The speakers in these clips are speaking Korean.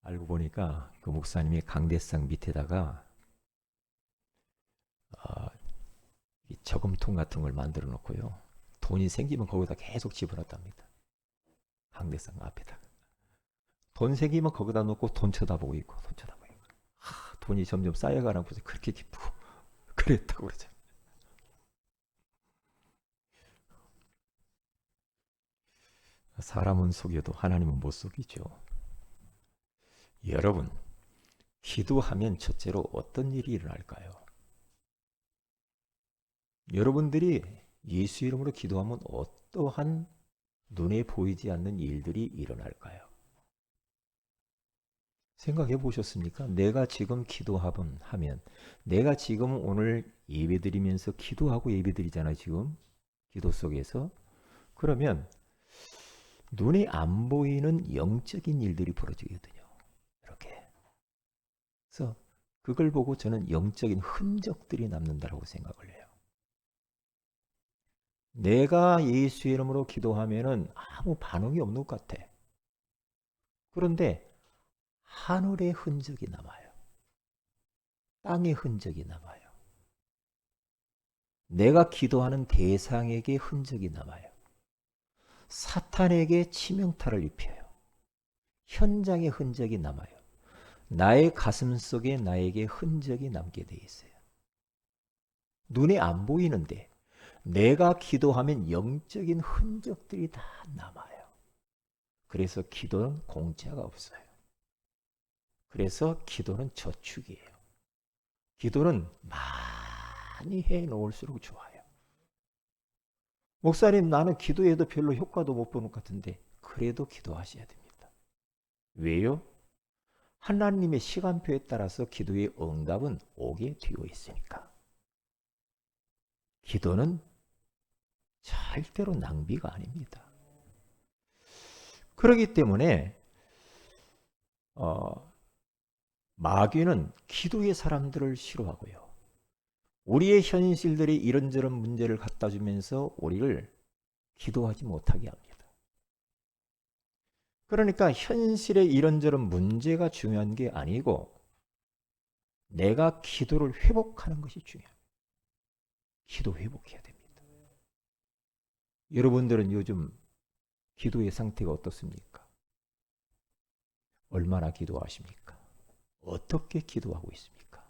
알고 보니까 그 목사님이 강대상 밑에다가 어, 이 저금통 같은 걸 만들어 놓고요. 돈이 생기면 거기다 계속 집어넣답니다. 강대상 앞에다가. 돈 생기면 거기다 놓고 돈 쳐다보고 있고 돈 쳐다보고 있고. 돈이 점점 쌓여가는 곳에 그렇게 기쁘고 그랬다고 그러죠. 사람은 속여도 하나님은 못 속이죠. 여러분, 기도하면 첫째로 어떤 일이 일어날까요? 여러분들이 예수 이름으로 기도하면 어떠한 눈에 보이지 않는 일들이 일어날까요? 생각해 보셨습니까? 내가 지금 기도하면 내가 지금 오늘 예배드리면서 기도하고 예배드리잖아요. 지금 기도 속에서. 그러면 눈에 안 보이는 영적인 일들이 벌어지거든요. 이렇게. 그래서 그걸 보고 저는 영적인 흔적들이 남는다고 생각을 해요. 내가 예수 이름으로 기도하면은 아무 반응이 없는 것 같아. 그런데 하늘의 흔적이 남아요. 땅의 흔적이 남아요. 내가 기도하는 대상에게 흔적이 남아요. 사탄에게 치명타를 입혀요. 현장의 흔적이 남아요. 나의 가슴 속에 나에게 흔적이 남게 돼 있어요. 눈에 안 보이는데 내가 기도하면 영적인 흔적들이 다 남아요. 그래서 기도는 공짜가 없어요. 그래서 기도는 저축이에요. 기도는 많이 해 놓을수록 좋아요. 목사님, 나는 기도해도 별로 효과도 못 보는 것 같은데 그래도 기도하셔야 됩니다. 왜요? 하나님의 시간표에 따라서 기도의 응답은 오게 되어 있으니까. 기도는 절대로 낭비가 아닙니다. 그렇기 때문에 마귀는 기도의 사람들을 싫어하고요. 우리의 현실들이 이런저런 문제를 갖다 주면서 우리를 기도하지 못하게 합니다. 그러니까 현실의 이런저런 문제가 중요한 게 아니고 내가 기도를 회복하는 것이 중요합니다. 기도 회복해야 됩니다. 여러분들은 요즘 기도의 상태가 어떻습니까? 얼마나 기도하십니까? 어떻게 기도하고 있습니까?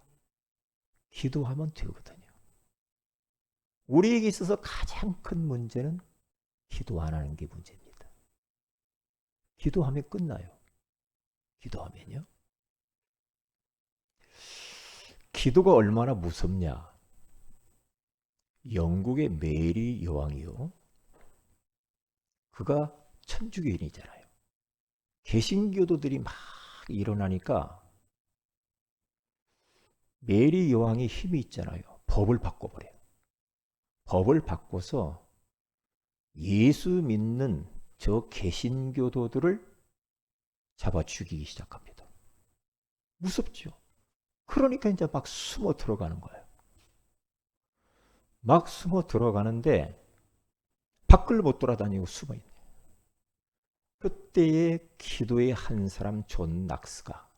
기도하면 되거든요. 우리에게 있어서 가장 큰 문제는 기도 안 하는 게 문제입니다. 기도하면 끝나요. 기도하면요. 기도가 얼마나 무섭냐. 영국의 메리 여왕이요. 그가 천주교인이잖아요. 개신교도들이 막 일어나니까 메리 여왕이 힘이 있잖아요. 법을 바꿔버려요. 법을 바꿔서 예수 믿는 저 개신교도들을 잡아 죽이기 시작합니다. 무섭죠. 그러니까 이제 막 숨어 들어가는 거예요. 막 숨어 들어가는데 밖을 못 돌아다니고 숨어 있네. 그때의 기도의 한 사람 존 낙스가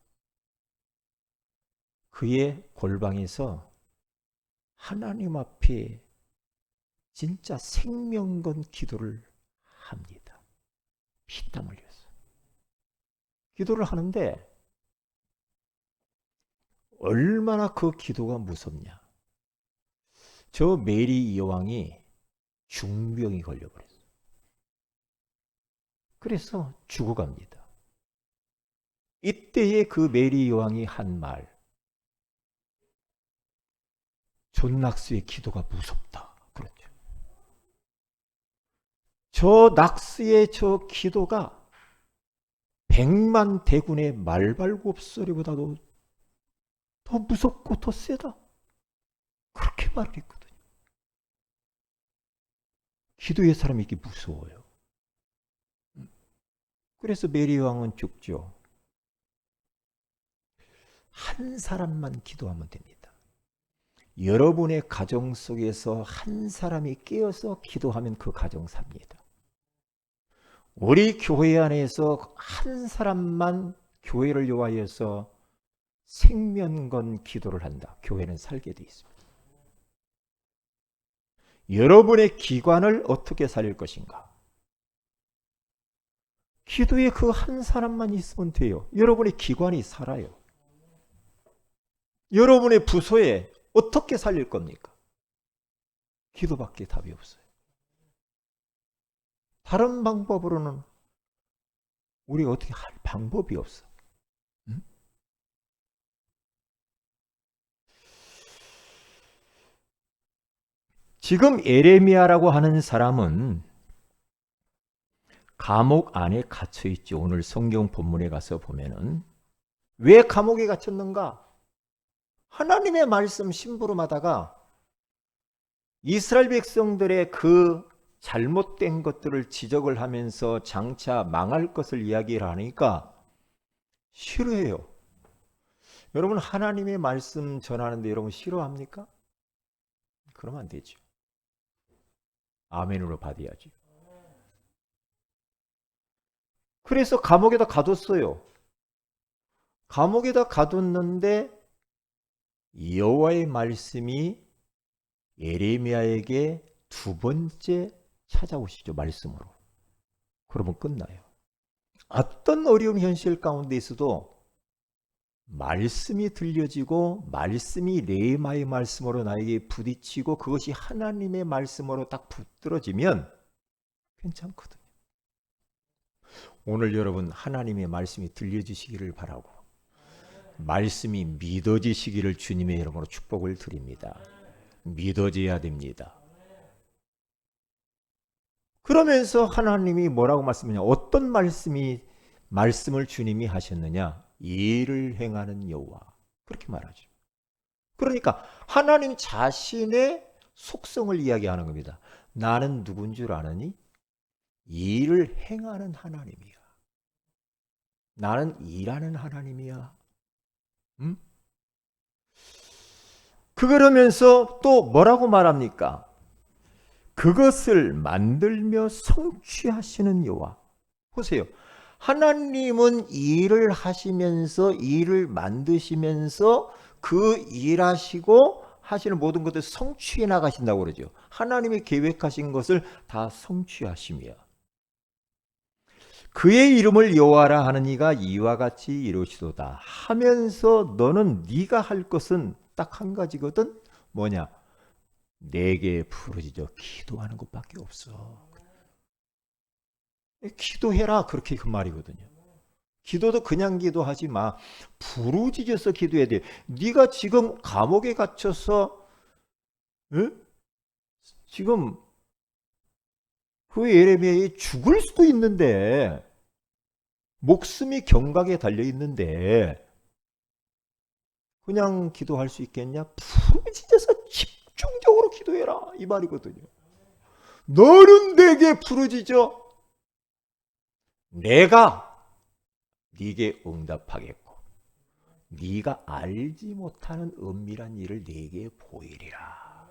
그의 골방에서 하나님 앞에 진짜 생명 건 기도를 합니다. 피땀 흘려서. 기도를 하는데 얼마나 그 기도가 무섭냐. 저 메리 여왕이 중병이 걸려버렸어요. 그래서 죽어갑니다. 이때에 그 메리 여왕이 한 말, 존 낙스의 기도가 무섭다. 그렇죠. 저 낙스의 저 기도가 백만 대군의 말발굽 소리보다도 더 무섭고 더 세다. 그렇게 말을 했거든요. 기도의 사람이 이게 무서워요. 그래서 메리 왕은 죽죠. 한 사람만 기도하면 됩니다. 여러분의 가정 속에서 한 사람이 깨어서 기도하면 그 가정 삽니다. 우리 교회 안에서 한 사람만 교회를 위하여서 생명 건 기도를 한다. 교회는 살게 돼 있습니다. 여러분의 기관을 어떻게 살릴 것인가? 기도에 그 한 사람만 있으면 돼요. 여러분의 기관이 살아요. 여러분의 부서에 어떻게 살릴 겁니까? 기도밖에 답이 없어요. 다른 방법으로는 우리가 어떻게 할 방법이 없어. 응? 지금 에레미야라고 하는 사람은 감옥 안에 갇혀 있죠. 오늘 성경 본문에 가서 보면은 왜 감옥에 갇혔는가? 하나님의 말씀 심부름하다가 이스라엘 백성들의 그 잘못된 것들을 지적을 하면서 장차 망할 것을 이야기를 하니까 싫어해요. 여러분 하나님의 말씀 전하는데 여러분 싫어합니까? 그러면 안 되죠. 아멘으로 받아야죠. 그래서 감옥에다 가뒀어요. 감옥에다 가뒀는데 여호와의 말씀이 예레미야에게 두 번째 찾아오시죠. 말씀으로. 그러면 끝나요. 어떤 어려운 현실 가운데 있어도 말씀이 들려지고 말씀이 레마의 말씀으로 나에게 부딪히고 그것이 하나님의 말씀으로 딱 붙들어지면 괜찮거든요. 오늘 여러분 하나님의 말씀이 들려지시기를 바라고 말씀이 믿어지시기를 주님의 이름으로 축복을 드립니다. 믿어져야 됩니다. 그러면서 하나님이 뭐라고 말씀하냐? 어떤 말씀을 주님이 하셨느냐? 일을 행하는 여호와. 그렇게 말하죠. 그러니까 하나님 자신의 속성을 이야기하는 겁니다. 나는 누군 줄 아느니? 일을 행하는 하나님이야. 나는 일하는 하나님이야. 응? 그러면서 또 뭐라고 말합니까? 그것을 만들며 성취하시는 여호와. 보세요. 하나님은 일을 하시면서 일을 만드시면서 그 일하시고 하시는 모든 것을 성취해 나가신다고 그러죠. 하나님이 계획하신 것을 다 성취하시며 그의 이름을 여호와라 하는 이가 이와 같이 이루시도다 하면서 너는 네가 할 것은 딱 한 가지거든. 뭐냐? 내게 부르짖어 기도하는 것밖에 없어. 기도해라 그렇게 그 말이거든요. 기도도 그냥 기도하지 마. 부르짖어서 기도해야 돼. 네가 지금 감옥에 갇혀서 지금 그 예레미야에 죽을 수도 있는데 목숨이 경각에 달려 있는데 그냥 기도할 수 있겠냐? 부르짖어서 집중적으로 기도해라 이 말이거든요. 너는 내게 부르짖어 내가 네게 응답하겠고 네가 알지 못하는 은밀한 일을 네게 보이리라.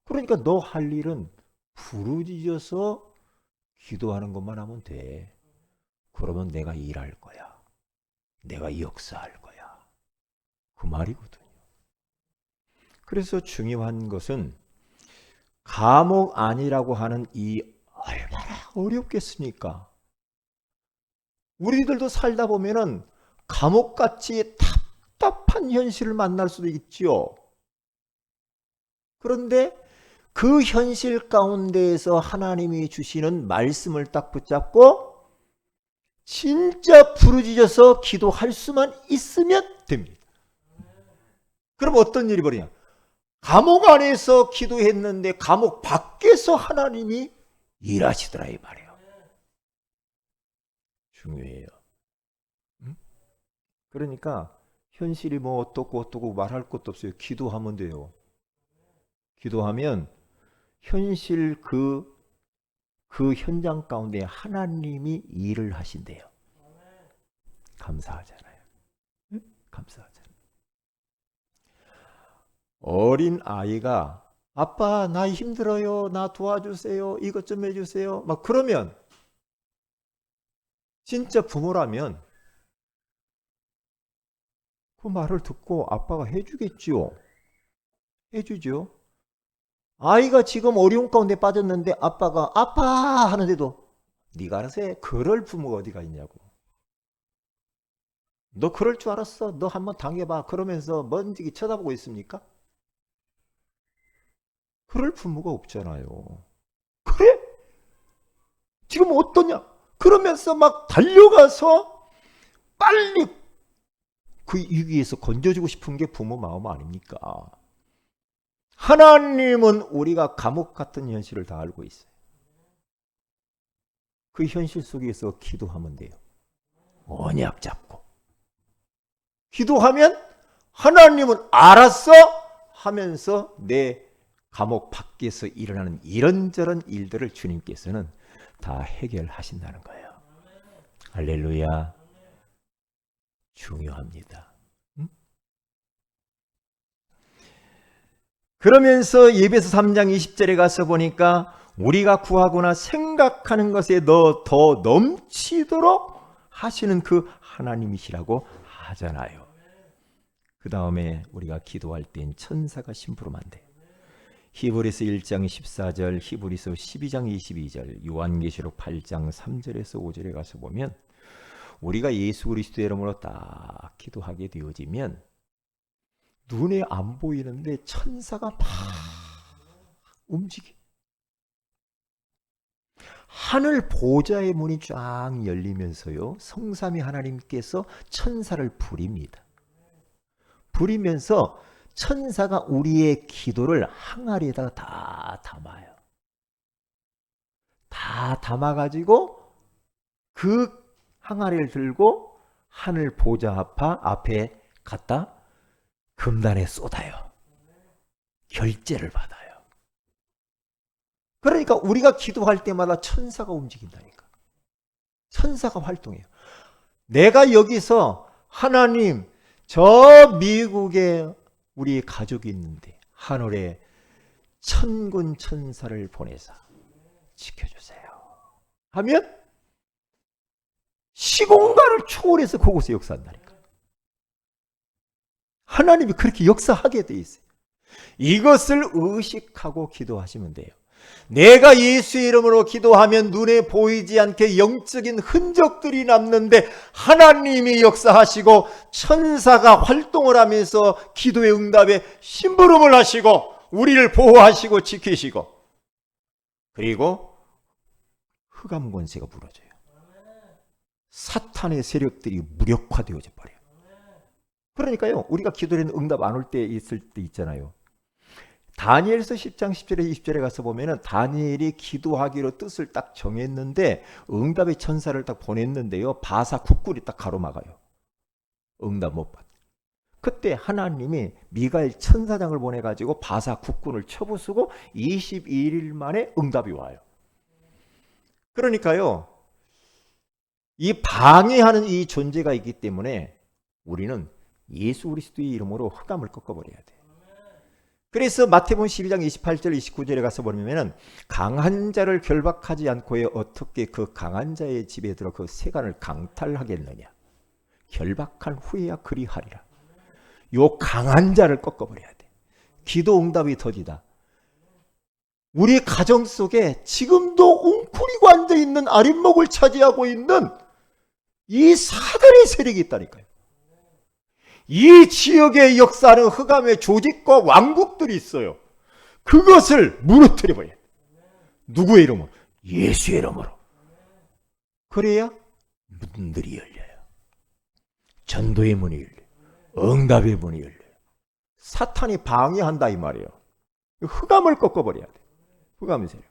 그러니까 너 할 일은 부르짖어서 기도하는 것만 하면 돼. 그러면 내가 일할 거야. 내가 역사할 거야. 그 말이거든요. 그래서 중요한 것은 감옥 안이라고 하는 이 얼마나 어렵겠습니까? 우리들도 살다 보면은 감옥같이 답답한 현실을 만날 수도 있지요. 그런데 그 현실 가운데에서 하나님이 주시는 말씀을 딱 붙잡고 진짜 부르짖어서 기도할 수만 있으면 됩니다. 그럼 어떤 일이 벌어지냐? 감옥 안에서 기도했는데 감옥 밖에서 하나님이 일하시더라 이 말이에요. 중요해요. 그러니까 현실이 뭐 어떻고 말할 것도 없어요. 기도하면 돼요. 기도하면 현실 그 현장 가운데 하나님이 일을 하신대요. 감사하잖아요. 감사하잖아요. 어린 아이가 아빠 나 힘들어요. 나 도와주세요. 이것 좀 해주세요. 막 그러면 진짜 부모라면 그 말을 듣고 아빠가 해주겠지요. 해주죠. 아이가 지금 어려운 가운데 빠졌는데 아빠가 아파 하는데도 네가 알아서 해. 그럴 부모가 어디가 있냐고. 너 그럴 줄 알았어. 너 한번 당해봐. 그러면서 먼지기 쳐다보고 있습니까? 그럴 부모가 없잖아요. 그래? 지금 어떠냐? 그러면서 막 달려가서 빨리 그 위기에서 건져주고 싶은 게 부모 마음 아닙니까? 하나님은 우리가 감옥 같은 현실을 다 알고 있어요. 그 현실 속에서 기도하면 돼요. 언약 잡고. 기도하면 하나님은 알았어 하면서 내 감옥 밖에서 일어나는 이런저런 일들을 주님께서는 다 해결하신다는 거예요. 할렐루야. 중요합니다. 그러면서 예배서 3장 20절에 가서 보니까 우리가 구하거나 생각하는 것에 더 넘치도록 하시는 그 하나님이시라고 하잖아요. 그 다음에 우리가 기도할 땐 천사가 심부름만 돼요. 히브리서 1장 14절, 히브리서 12장 22절, 요한계시록 8장 3절에서 5절에 가서 보면 우리가 예수 그리스도의 이름으로 딱 기도하게 되어지면 눈에 안 보이는데 천사가 막 움직여. 하늘 보좌의 문이 쫙 열리면서요. 성삼위 하나님께서 천사를 부립니다. 부리면서 천사가 우리의 기도를 항아리에다가 다 담아요. 다 담아가지고 그 항아리를 들고 하늘 보좌 앞에 갖다 금단에 쏟아요. 결제를 받아요. 그러니까 우리가 기도할 때마다 천사가 움직인다니까. 천사가 활동해요. 내가 여기서 하나님 저 미국에 우리 가족이 있는데 하늘에 천군 천사를 보내서 지켜주세요 하면 시공간을 초월해서 그곳에 역사한다니까. 하나님이 그렇게 역사하게 돼 있어요. 이것을 의식하고 기도하시면 돼요. 내가 예수의 이름으로 기도하면 눈에 보이지 않게 영적인 흔적들이 남는데 하나님이 역사하시고 천사가 활동을 하면서 기도의 응답에 심부름을 하시고 우리를 보호하시고 지키시고 그리고 흑암 권세가 무너져요. 사탄의 세력들이 무력화되어져 버려요. 그러니까요, 우리가 기도에는 응답 안 올 때 있을 때 있잖아요. 다니엘서 10장 10절에 20절에 가서 보면은 다니엘이 기도하기로 뜻을 딱 정했는데 응답의 천사를 딱 보냈는데요. 바사 국군이 딱 가로막아요. 응답 못 받. 그때 하나님이 미가엘 천사장을 보내가지고 바사 국군을 쳐부수고 21일 만에 응답이 와요. 그러니까요, 이 방해하는 이 존재가 있기 때문에 우리는 예수 그리스도의 이름으로 흑암을 꺾어버려야 돼. 그래서 마태복음 12장 28절 29절에 가서 보면 강한 자를 결박하지 않고 어떻게 그 강한 자의 집에 들어 그 세간을 강탈하겠느냐. 결박한 후에야 그리하리라. 요 강한 자를 꺾어버려야 돼. 기도 응답이 터지다. 우리 가정 속에 지금도 웅크리고 앉아있는 아랫목을 차지하고 있는 이 사단의 세력이 있다니까요. 이 지역에 역사하는 흑암의 조직과 왕국들이 있어요. 그것을 무너뜨려버려요. 누구의 이름으로? 예수의 이름으로. 그래야 문들이 열려요. 전도의 문이 열려요. 응답의 문이 열려요. 사탄이 방해한다 이 말이에요. 흑암을 꺾어버려야 돼. 흑암의 세력.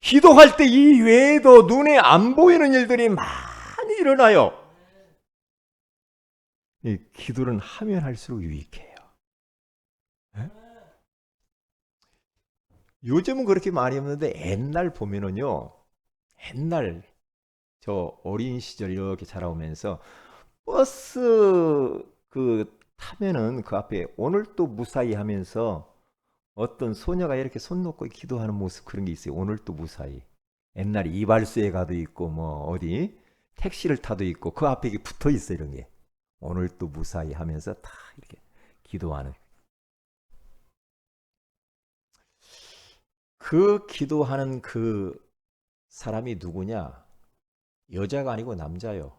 기도할 때 이 외에도 눈에 안 보이는 일들이 많이 일어나요. 이 기도는 하면 할수록 유익해요. 에? 요즘은 그렇게 많이 없는데 옛날 보면은요. 옛날 저 어린 시절 이렇게 자라오면서 버스 그 타면은 그 앞에 오늘도 무사히 하면서 어떤 소녀가 이렇게 손 놓고 기도하는 모습 그런 게 있어요. 오늘도 무사히. 옛날에 이발소에 가도 있고 뭐 어디 택시를 타도 있고 그 앞에 이게 붙어 있어 이런 게. 오늘 또 무사히 하면서 다 이렇게 기도하는. 그 기도하는 그 사람이 누구냐? 여자가 아니고 남자요.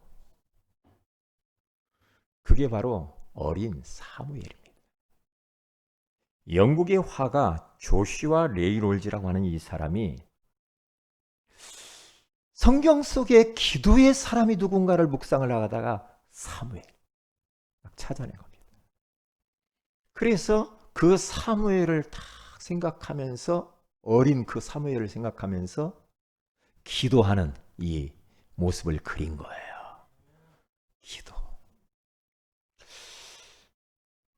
그게 바로 어린 사무엘입니다. 영국의 화가 조슈아 레이놀즈라고 하는 이 사람이 성경 속에 기도의 사람이 누군가를 묵상을 하다가 사무엘 찾아낸 겁니다. 그래서 그 사무엘을 딱 생각하면서 어린 그 사무엘을 생각하면서 기도하는 이 모습을 그린 거예요. 기도.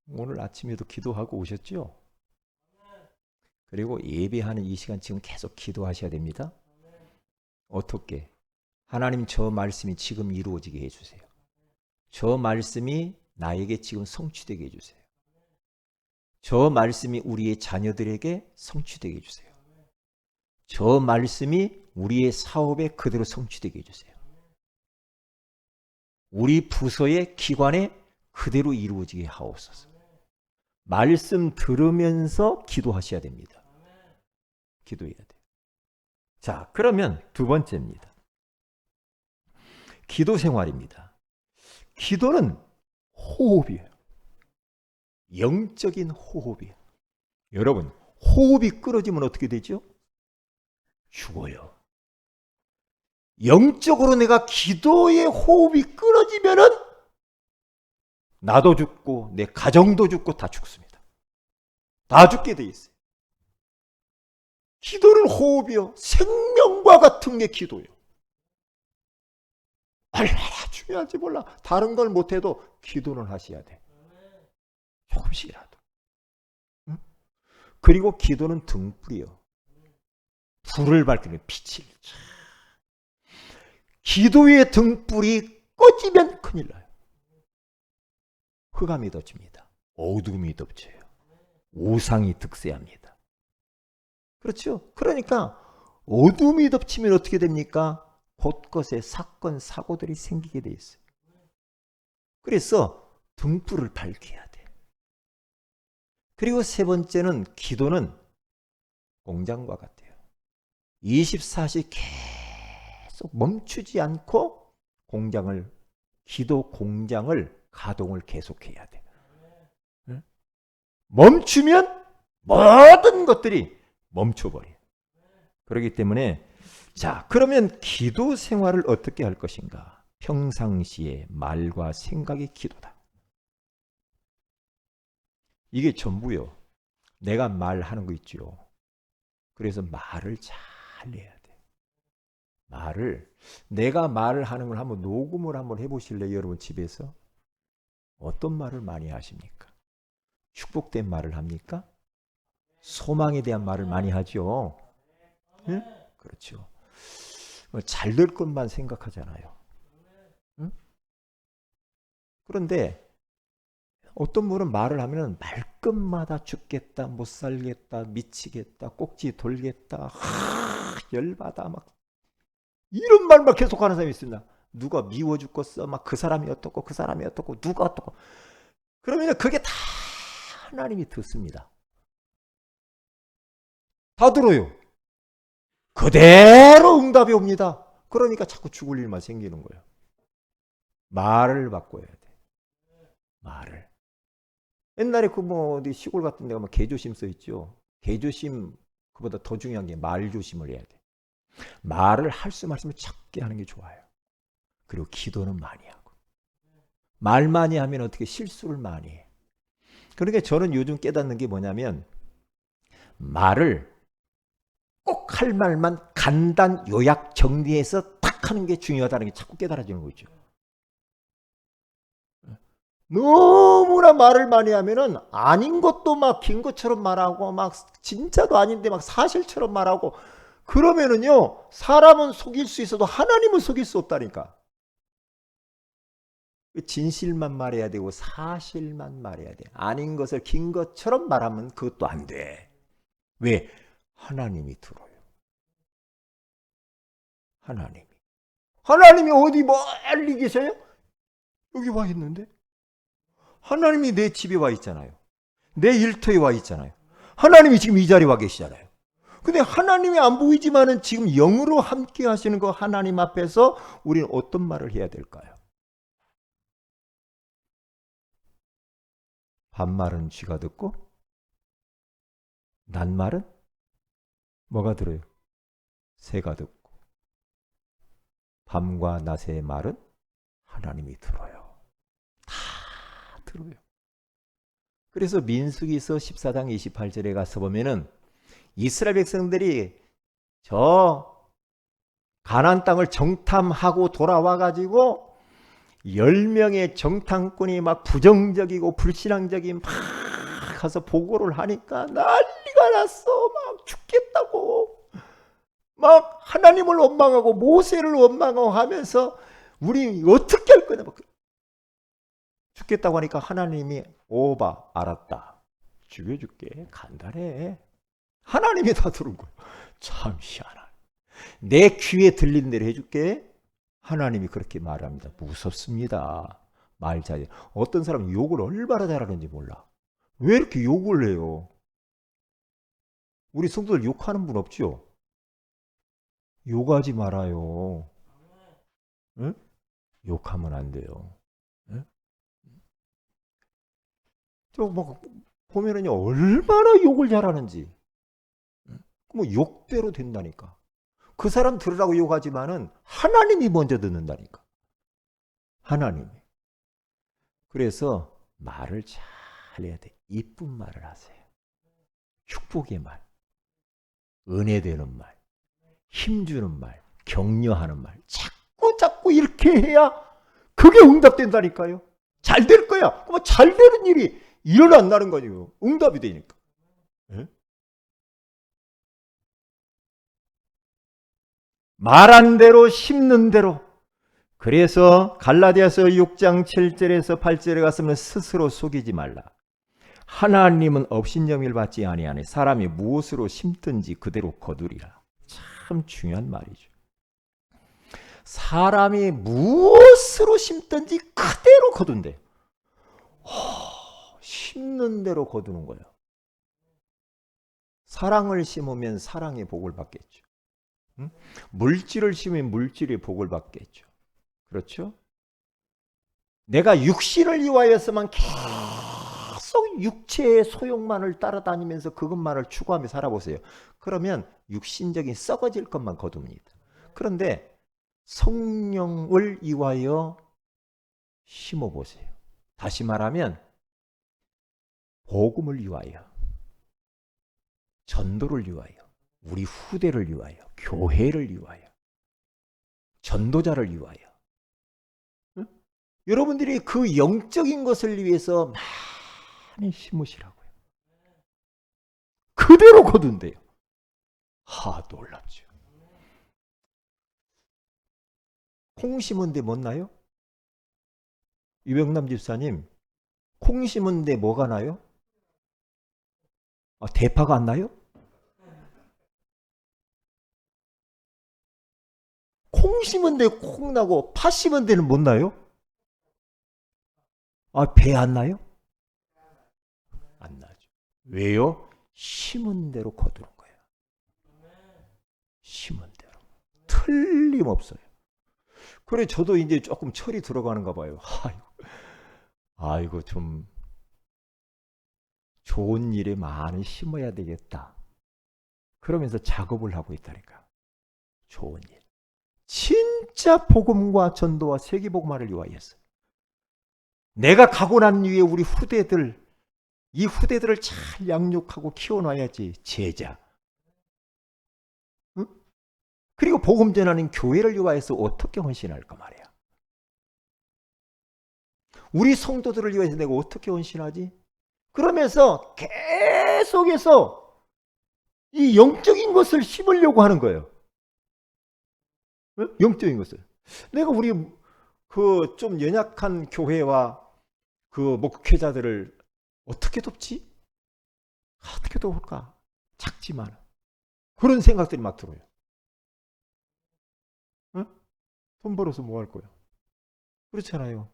오늘 아침에도 기도하고 오셨죠? 그리고 예배하는 이 시간 지금 계속 기도하셔야 됩니다. 어떻게? 하나님 저 말씀이 지금 이루어지게 해주세요. 저 말씀이 나에게 지금 성취되게 해주세요. 저 말씀이 우리의 자녀들에게 성취되게 해주세요. 저 말씀이 우리의 사업에 그대로 성취되게 해주세요. 우리 부서의 기관에 그대로 이루어지게 하옵소서. 말씀 들으면서 기도하셔야 됩니다. 기도해야 돼요. 자, 그러면 두 번째입니다. 기도 생활입니다. 기도는 호흡이에요. 영적인 호흡이에요. 여러분, 호흡이 끊어지면 어떻게 되죠? 죽어요. 영적으로 내가 기도의 호흡이 끊어지면은 나도 죽고 내 가정도 죽고 다 죽습니다. 다 죽게 돼 있어요. 기도는 호흡이요. 생명과 같은 게 기도예요. 얼마나 중요한지 몰라. 다른 걸 못해도 기도는 하셔야 돼. 조금씩이라도. 응? 그리고 기도는 등불이요. 불을 밝히는 빛을. 기도의 등불이 꺼지면 큰일 나요. 흑암이 덮칩니다. 어둠이 덮쳐요. 우상이 득세합니다. 그렇죠? 그러니까 어둠이 덮치면 어떻게 됩니까? 곳곳에 사건, 사고들이 생기게 돼 있어요. 그래서 등불을 밝혀야 돼. 그리고 세 번째는 기도는 공장과 같아요. 24시 계속 멈추지 않고 기도 공장을 가동을 계속해야 돼. 멈추면 모든 것들이 멈춰버려요. 그렇기 때문에 자, 그러면 기도 생활을 어떻게 할 것인가? 평상시에 말과 생각의 기도다. 이게 전부요. 내가 말하는 거 있죠. 그래서 말을 잘 해야 돼. 내가 말을 하는 걸 한번 녹음을 한번 해보실래요? 여러분 집에서? 어떤 말을 많이 하십니까? 축복된 말을 합니까? 소망에 대한 말을 많이 하죠. 응? 그렇죠. 잘 될 것만 생각하잖아요. 응? 그런데 어떤 분은 말을 하면 말끝마다 죽겠다, 못 살겠다, 미치겠다, 꼭지 돌겠다, 열받아 막 이런 말만 계속하는 사람이 있습니다. 누가 미워 죽겠어, 막 그 사람이 어떻고 그 사람이 어떻고 누가 어떻고. 그러면 그게 다 하나님이 듣습니다. 다 들어요. 그대로 응답이 옵니다. 그러니까 자꾸 죽을 일만 생기는 거예요. 말을 바꿔야 돼. 말을. 옛날에 그 뭐 어디 시골 같은 데가 막 개조심 써 있죠. 개조심 그보다 더 중요한 게 말 조심을 해야 돼. 말을 할 수 말씀을 작게 하는 게 좋아요. 그리고 기도는 많이 하고. 말 많이 하면 어떻게 실수를 많이 해. 그러니까 저는 요즘 깨닫는 게 뭐냐면 말을 꼭 할 말만 간단 요약 정리해서 딱 하는 게 중요하다는 게 자꾸 깨달아지는 거죠. 너무나 말을 많이 하면은 아닌 것도 막 긴 것처럼 말하고 막 진짜도 아닌데 막 사실처럼 말하고 그러면은요 사람은 속일 수 있어도 하나님은 속일 수 없다니까. 진실만 말해야 되고 사실만 말해야 돼. 아닌 것을 긴 것처럼 말하면 그것도 안 돼. 왜? 하나님이 들어요. 하나님이 어디 멀리 계세요? 여기 와 있는데? 하나님이 내 집에 와 있잖아요. 내 일터에 와 있잖아요. 하나님이 지금 이 자리에 와 계시잖아요. 근데 하나님이 안 보이지만은 지금 영으로 함께 하시는 그 하나님 앞에서 우리는 어떤 말을 해야 될까요? 반말은 쥐가 듣고 낱말은 뭐가 들어요? 새가 듣고. 밤과 낮의 말은 하나님이 들어요. 다 들어요. 그래서 민수기서 14장 28절에 가서 보면은 이스라엘 백성들이 저 가나안 땅을 정탐하고 돌아와 가지고 10명의 정탐꾼이 막 부정적이고 불신앙적인 막 가서 보고를 하니까 난리가 났어. 막 죽겠다고. 막 하나님을 원망하고 모세를 원망하고 하면서 우리 어떻게 할 거냐. 죽겠다고 하니까 하나님이 오바 알았다. 죽여줄게. 간단해. 하나님이 다 들은 거예요. 참 희한하네. 내 귀에 들린 대로 해줄게. 하나님이 그렇게 말합니다. 무섭습니다. 말 잘해. 어떤 사람은 욕을 얼마나 잘하는지 몰라. 왜 이렇게 욕을 해요? 우리 성도들 욕하는 분 없죠? 욕하지 말아요. 응? 욕하면 안 돼요. 응? 저막 보면은요 얼마나 욕을 잘하는지. 뭐 욕대로 된다니까. 그 사람 들으라고 욕하지만은 하나님이 먼저 듣는다니까. 하나님이. 그래서 말을 잘 해야 돼. 이쁜 말을 하세요. 축복의 말, 은혜 되는 말, 힘주는 말, 격려하는 말. 자꾸 이렇게 해야 그게 응답된다니까요. 잘 될 거야. 그럼 잘 되는 일이 일어난다는 거죠. 응답이 되니까. 네? 말한 대로 심는 대로. 그래서 갈라디아서 6장 7절에서 8절에 갔으면 스스로 속이지 말라. 하나님은 업신여김을 받지 아니하니 사람이 무엇으로 심든지 그대로 거두리라. 참 중요한 말이죠. 사람이 무엇으로 심든지 그대로 거둔대. 심는 대로 거두는 거예요. 사랑을 심으면 사랑의 복을 받겠죠. 응? 물질을 심으면 물질의 복을 받겠죠. 그렇죠? 내가 육신을 위하여서만 계속 육체의 소욕만을 따라다니면서 그것만을 추구하며 살아보세요. 그러면 육신적인 썩어질 것만 거둡니다. 그런데 성령을 위하여 심어보세요. 다시 말하면 복음을 위하여, 전도를 위하여, 우리 후대를 위하여, 교회를 위하여, 전도자를 위하여. 응? 여러분들이 그 영적인 것을 위해서 많이 심으시라고요. 그대로 거둔대요. 놀랍죠. 콩 심은데 못 나요? 유병남 집사님, 콩 심은데 뭐가 나요? 대파가 안 나요? 콩 심은데 콩 나고 파 심은 데는 못 나요? 배 안 나요? 안 나죠. 왜요? 심은 대로 거두는 거예요. 심은 대로. 틀림없어요. 그래 저도 이제 조금 철이 들어가는가 봐요. 아이고 좀 좋은 일에 많이 심어야 되겠다. 그러면서 작업을 하고 있다니까. 좋은 일. 진짜 복음과 전도와 세계복음화를 위하여서. 내가 가고 난 뒤에 우리 후대들, 이 후대들을 잘 양육하고 키워놔야지. 제자. 응? 그리고 복음 전하는 교회를 위하여서 어떻게 헌신할까 말이야. 우리 성도들을 위해서 내가 어떻게 헌신하지? 그러면서 계속해서 이 영적인 것을 심으려고 하는 거예요. 영적인 것을. 내가 우리 그 좀 연약한 교회와 그 목회자들을 어떻게 돕지? 어떻게 돕을까? 작지만 그런 생각들이 막 들어요. 응? 돈 벌어서 뭐 할 거야? 그렇잖아요.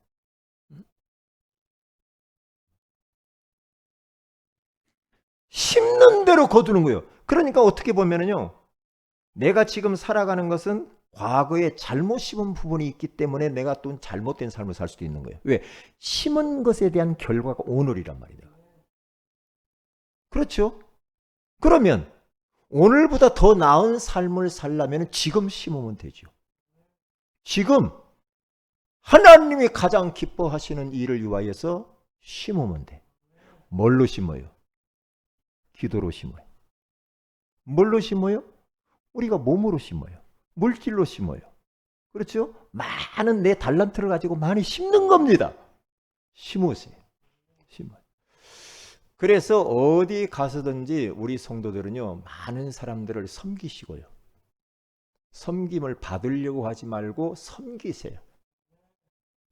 심는 대로 거두는 거예요. 그러니까 어떻게 보면은요, 내가 지금 살아가는 것은 과거에 잘못 심은 부분이 있기 때문에 내가 또 잘못된 삶을 살 수도 있는 거예요. 왜? 심은 것에 대한 결과가 오늘이란 말이에요. 그렇죠? 그러면 오늘보다 더 나은 삶을 살려면 지금 심으면 되죠. 지금 하나님이 가장 기뻐하시는 일을 위하여서 심으면 돼. 뭘로 심어요? 기도로 심어요. 뭘로 심어요? 우리가 몸으로 심어요. 물질로 심어요. 그렇죠? 많은 내 달란트를 가지고 많이 심는 겁니다. 심으세요. 심어요. 그래서 어디 가서든지 우리 성도들은요, 많은 사람들을 섬기시고요. 섬김을 받으려고 하지 말고 섬기세요.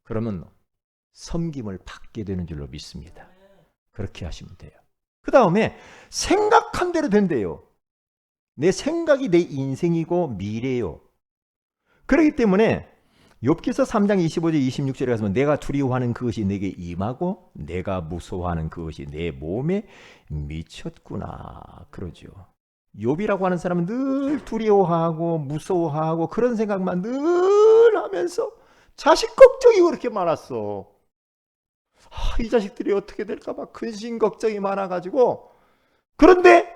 그러면 섬김을 받게 되는 줄로 믿습니다. 그렇게 하시면 돼요. 그 다음에 생각한 대로 된대요. 내 생각이 내 인생이고 미래요. 그렇기 때문에 욥기서 3장 25절 26절에 가서 내가 두려워하는 그것이 내게 임하고 내가 무서워하는 그것이 내 몸에 미쳤구나 그러죠. 욥이라고 하는 사람은 늘 두려워하고 무서워하고 그런 생각만 늘 하면서 자식 걱정이 그렇게 많았어. 이 자식들이 어떻게 될까 봐 근심 걱정이 많아가지고, 그런데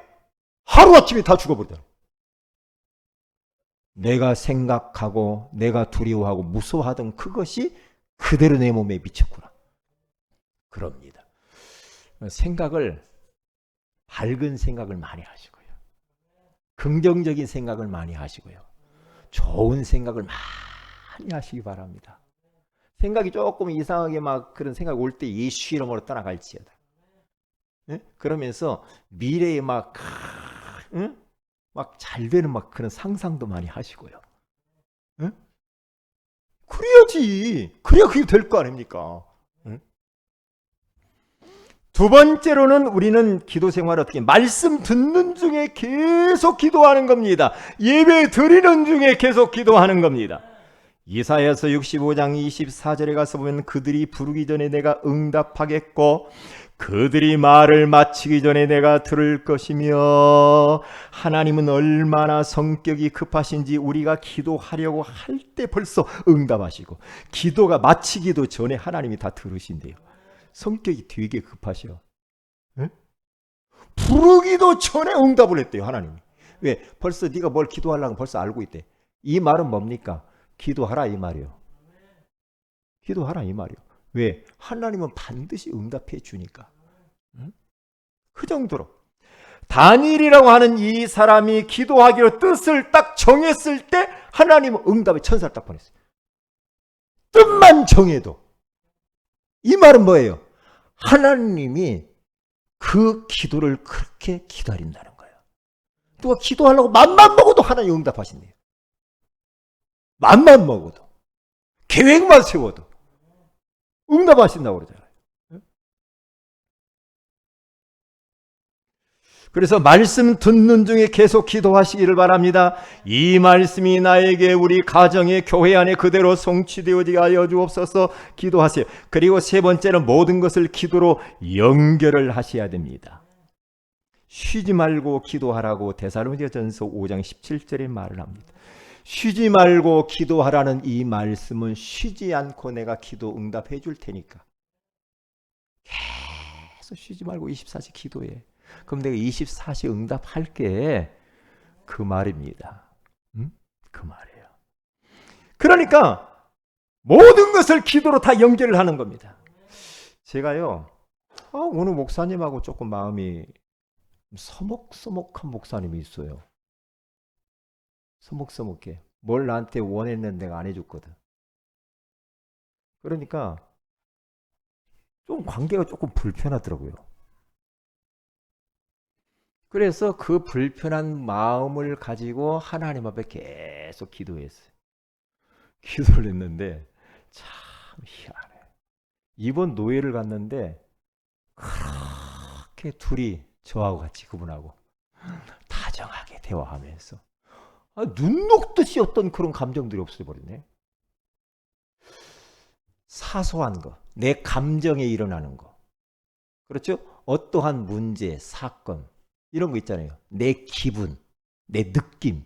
하루아침에 다 죽어버리더라고. 내가 생각하고 내가 두려워하고 무서워하던 그것이 그대로 내 몸에 미쳤구나. 그럽니다. 생각을, 밝은 생각을 많이 하시고요. 긍정적인 생각을 많이 하시고요. 좋은 생각을 많이 하시기 바랍니다. 생각이 조금 이상하게 막 그런 생각이 올 때 예수 이름으로 떠나갈지어다. 네? 그러면서 미래에 막 잘 되는 막 그런 상상도 많이 하시고요. 네? 그래야지. 그래야 그게 될 거 아닙니까? 네? 두 번째로는 우리는 기도 생활을 어떻게 말씀 듣는 중에 계속 기도하는 겁니다. 예배 드리는 중에 계속 기도하는 겁니다. 이사야서 65장 24절에 가서 보면 그들이 부르기 전에 내가 응답하겠고 그들이 말을 마치기 전에 내가 들을 것이며, 하나님은 얼마나 성격이 급하신지 우리가 기도하려고 할 때 벌써 응답하시고 기도가 마치기도 전에 하나님이 다 들으신대요. 성격이 되게 급하셔. 네? 부르기도 전에 응답을 했대요, 하나님이. 왜? 벌써 네가 뭘 기도하려고 벌써 알고 있대. 이 말은 뭡니까? 기도하라 이 말이요. 기도하라 이 말이요. 왜? 하나님은 반드시 응답해 주니까. 그 정도로. 다니엘이라고 하는 이 사람이 기도하기로 뜻을 딱 정했을 때 하나님은 응답의 천사를 딱 보냈어요. 뜻만 정해도. 이 말은 뭐예요? 하나님이 그 기도를 그렇게 기다린다는 거예요. 누가 기도하려고 맘만 먹어도 하나님 응답하신대요. 맘만 먹어도, 계획만 세워도 응답하신다고 그러잖아요. 그래서 말씀 듣는 중에 계속 기도하시기를 바랍니다. 이 말씀이 나에게 우리 가정의 교회 안에 그대로 성취되어지게 하여 주옵소서. 기도하세요. 그리고 세 번째는 모든 것을 기도로 연결을 하셔야 됩니다. 쉬지 말고 기도하라고 데살로니가전서 5장 17절에 말을 합니다. 쉬지 말고 기도하라는 이 말씀은 쉬지 않고 내가 기도 응답해 줄 테니까 계속 쉬지 말고 24시 기도해. 그럼 내가 24시 응답할게. 그 말입니다. 그 말이에요. 그러니까 모든 것을 기도로 다 연결을 하는 겁니다. 제가요, 오늘 목사님하고 조금 마음이 서먹서먹한 목사님이 있어요. 서먹서먹해. 뭘 나한테 원했는데 내가 안 해줬거든. 그러니까 좀 관계가 조금 불편하더라고요. 그래서 그 불편한 마음을 가지고 하나님 앞에 계속 기도했어요. 기도를 했는데 참 희한해. 이번 노예를 갔는데 그렇게 둘이 저하고 같이 그분하고 다정하게 대화하면서 눈 녹듯이 어떤 그런 감정들이 없어져 버리네. 사소한 거, 내 감정에 일어나는 거. 그렇죠? 어떠한 문제, 사건, 이런 거 있잖아요. 내 기분, 내 느낌,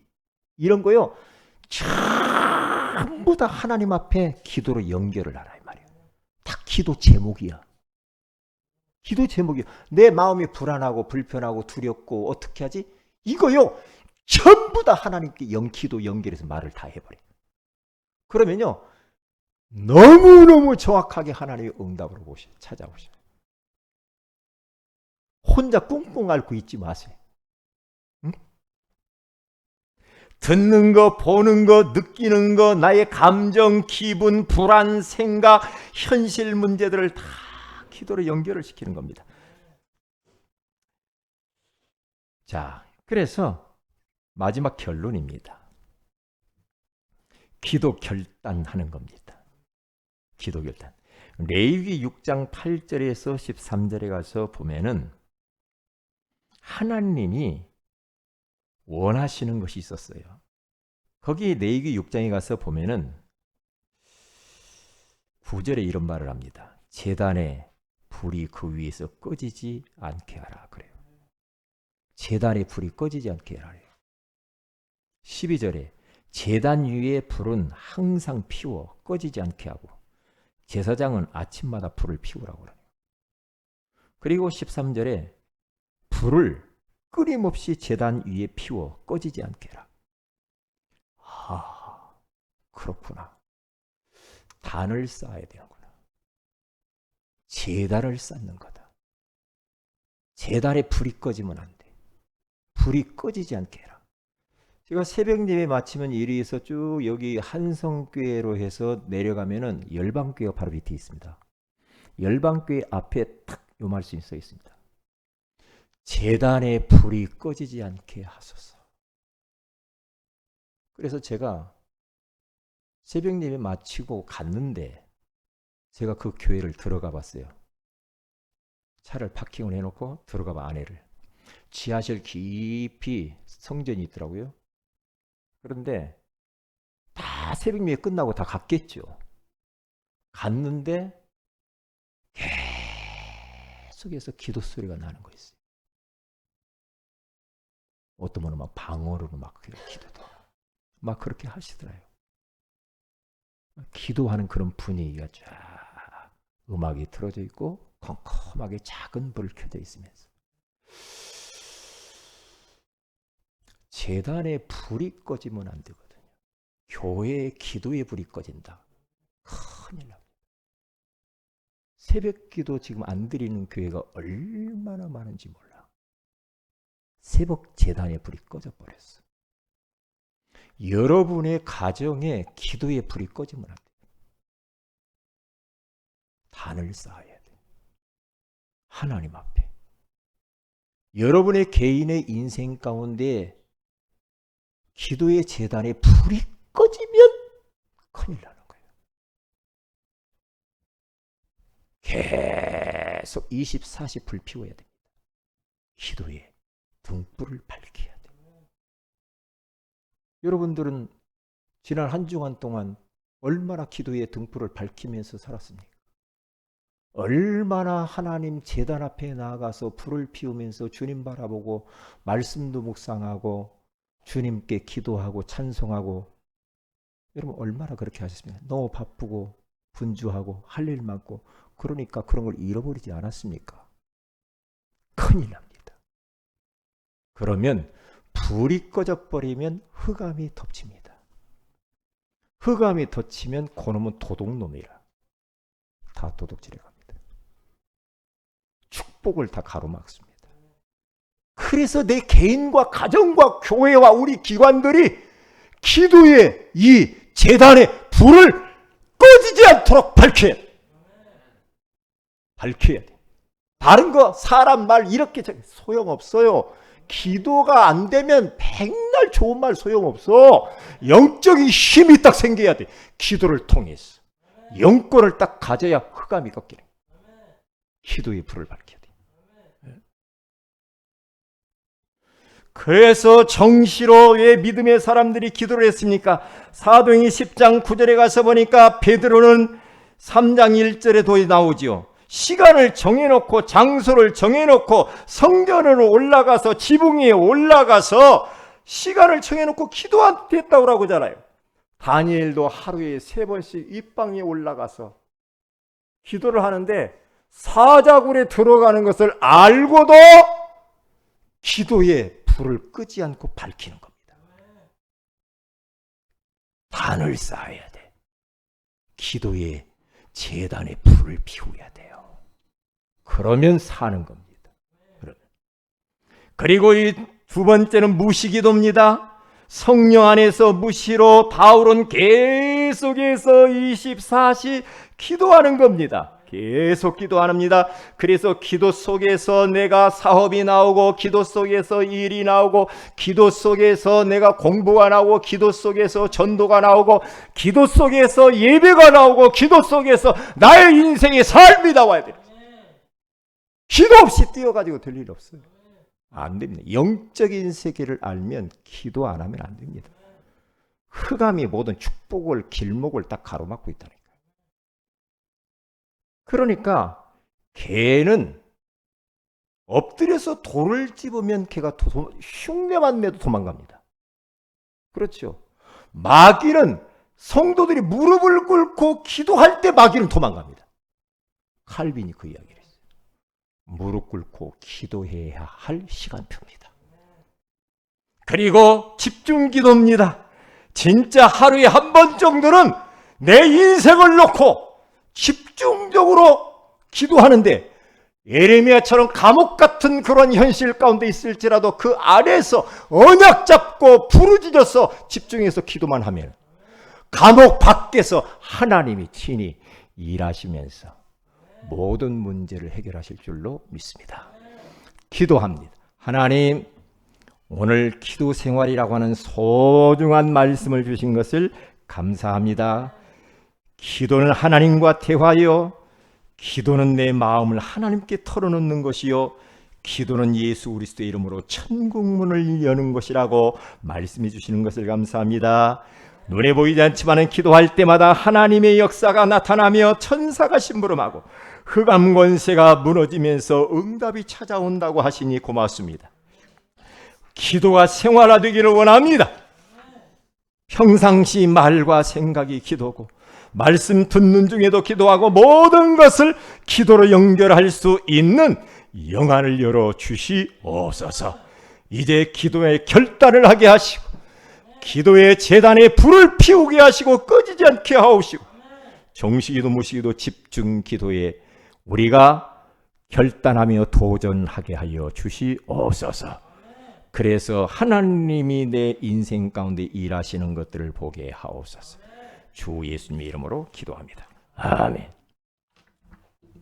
이런 거요. 전부 다 하나님 앞에 기도로 연결을 하라 이 말이에요. 다 기도 제목이야. 기도 제목이야. 내 마음이 불안하고 불편하고 두렵고 어떻게 하지? 이거요. 전부 다 하나님께 기도 연결해서 말을 다 해버려. 그러면요. 너무너무 정확하게 하나님의 응답으로 찾아오셔요. 혼자 꿍꿍 앓고 있지 마세요. 응? 듣는 거, 보는 거, 느끼는 거, 나의 감정, 기분, 불안, 생각, 현실 문제들을 다 기도로 연결을 시키는 겁니다. 자, 그래서 마지막 결론입니다. 기도 결단하는 겁니다. 기도 결단. 레위기 6장 8절에서 13절에 가서 보면은 하나님이 원하시는 것이 있었어요. 거기 레위기 6장에 가서 보면은 9절에 이런 말을 합니다. 제단에 불이 그 위에서 꺼지지 않게 하라 그래요. 제단에 불이 꺼지지 않게 하라. 12절에 제단 위에 불은 항상 피워 꺼지지 않게 하고 제사장은 아침마다 불을 피우라고 그래요. 그리고 13절에 불을 끊임없이 제단 위에 피워 꺼지지 않게 해라. 아, 그렇구나. 단을 쌓아야 되는구나. 제단을 쌓는 거다. 제단에 불이 꺼지면 안 돼. 불이 꺼지지 않게 해라. 제가 새벽 예배 마치면 이리에서 쭉 여기 한성교회로 해서 내려가면은 열방교회가 바로 밑에 있습니다. 열방교회 앞에 딱 요 말씀이 써 있습니다. 제단에 불이 꺼지지 않게 하소서. 그래서 제가 새벽 예배 마치고 갔는데 제가 그 교회를 들어가 봤어요. 차를 파킹을 해놓고 들어가 봐 안에를. 지하실 깊이 성전이 있더라고요. 그런데 다 새벽 예배 끝나고 다 갔겠죠. 갔는데 계속해서 기도 소리가 나는 거 있어요. 어떤 분은 막 방언으로 막 기도도 막 그렇게 하시더라요. 기도하는 그런 분위기가 쫙 음악이 틀어져 있고 컴컴하게 작은 불 켜져 있으면서 제단에 불이 꺼지면 안 되거든요. 교회에 기도에 불이 꺼진다. 큰일 납니다. 새벽 기도 지금 안 드리는 교회가 얼마나 많은지 몰라. 새벽 제단에 불이 꺼져 버렸어. 여러분의 가정에 기도에 불이 꺼지면 안 돼. 단을 쌓아야 돼. 하나님 앞에. 여러분의 개인의 인생 가운데 기도의 제단에 불이 꺼지면 큰일 나는 거예요. 계속 24시 불 피워야 됩니다. 기도에 등불을 밝혀야 돼요. 여러분들은 지난 한 주간 동안 얼마나 기도의 등불을 밝히면서 살았습니까? 얼마나 하나님 제단 앞에 나아가서 불을 피우면서 주님 바라보고 말씀도 묵상하고 주님께 기도하고 찬송하고 여러분 얼마나 그렇게 하셨습니까? 너무 바쁘고 분주하고 할 일 많고 그러니까 그런 걸 잃어버리지 않았습니까? 큰일 납니다. 그러면 불이 꺼져버리면 흑암이 덮칩니다. 흑암이 덮치면 그놈은 도둑놈이라 다 도둑질해 갑니다. 축복을 다 가로막습니다. 그래서 내 개인과 가정과 교회와 우리 기관들이 기도의 이 제단에 불을 꺼지지 않도록 밝혀야 돼. 밝혀야 돼. 다른 거 사람 말 이렇게 소용없어요. 기도가 안 되면 백날 좋은 말 소용없어. 영적인 힘이 딱 생겨야 돼. 기도를 통해서. 영권을 딱 가져야 흑암이 꺾이네. 기도의 불을 밝혀야 돼. 그래서 정시로 왜 믿음의 사람들이 기도를 했습니까? 사도행전 10장 9절에 가서 보니까 베드로는 3장 1절에도 나오지요. 시간을 정해놓고 장소를 정해놓고 성전으로 올라가서 지붕 위에 올라가서 시간을 정해놓고 기도했다고 그러잖아요. 다니엘도 하루에 3번씩 입방에 올라가서 기도를 하는데 사자굴에 들어가는 것을 알고도 기도에 불을 끄지 않고 밝히는 겁니다. 단을 쌓아야 돼. 기도에 제단에 불을 피워야 돼요. 그러면 사는 겁니다. 그리고 이 두 번째는 무시기도입니다. 성령 안에서 무시로 바울은 계속해서 24시 기도하는 겁니다. 계속 기도합니다. 그래서 기도 속에서 내가 사업이 나오고, 기도 속에서 일이 나오고, 기도 속에서 내가 공부가 나오고, 기도 속에서 전도가 나오고, 기도 속에서 예배가 나오고, 기도 속에서 나의 인생의 삶이 나와야 돼요. 기도 없이 뛰어가지고 될 일 없어요. 안 됩니다. 영적인 세계를 알면 기도 안 하면 안 됩니다. 흑암이 모든 축복을, 길목을 딱 가로막고 있다니까요. 그러니까 개는 엎드려서 돌을 집으면 개가 흉내만 내도 도망갑니다. 그렇죠. 마귀는 성도들이 무릎을 꿇고 기도할 때 마귀는 도망갑니다. 칼빈이 그 이야기를 했어요. 무릎 꿇고 기도해야 할 시간표입니다. 그리고 집중 기도입니다. 진짜 하루에 한 번 정도는 내 인생을 놓고 집중적으로 기도하는데, 예레미야처럼 감옥 같은 그런 현실 가운데 있을지라도 그 안에서 언약 잡고 부르짖어서 집중해서 기도만 하면 감옥 밖에서 하나님이 친히 일하시면서 모든 문제를 해결하실 줄로 믿습니다. 기도합니다. 하나님, 오늘 기도 생활이라고 하는 소중한 말씀을 주신 것을 감사합니다. 기도는 하나님과 대화요, 기도는 내 마음을 하나님께 털어놓는 것이요, 기도는 예수 그리스도의 이름으로 천국문을 여는 것이라고 말씀해 주시는 것을 감사합니다. 눈에 보이지 않지만 기도할 때마다 하나님의 역사가 나타나며 천사가 심부름하고 흑암 권세가 무너지면서 응답이 찾아온다고 하시니 고맙습니다. 기도가 생활화되기를 원합니다. 평상시 말과 생각이 기도고, 말씀 듣는 중에도 기도하고, 모든 것을 기도로 연결할 수 있는 영안을 열어 주시옵소서. 이제 기도의 결단을 하게 하시고, 기도의 제단에 불을 피우게 하시고, 꺼지지 않게 하옵시고, 정시기도 무시기도 집중 기도에 우리가 결단하며 도전하게 하여 주시옵소서. 그래서 하나님이 내 인생 가운데 일하시는 것들을 보게 하옵소서. 주 예수님의 이름으로 기도합니다. 아멘.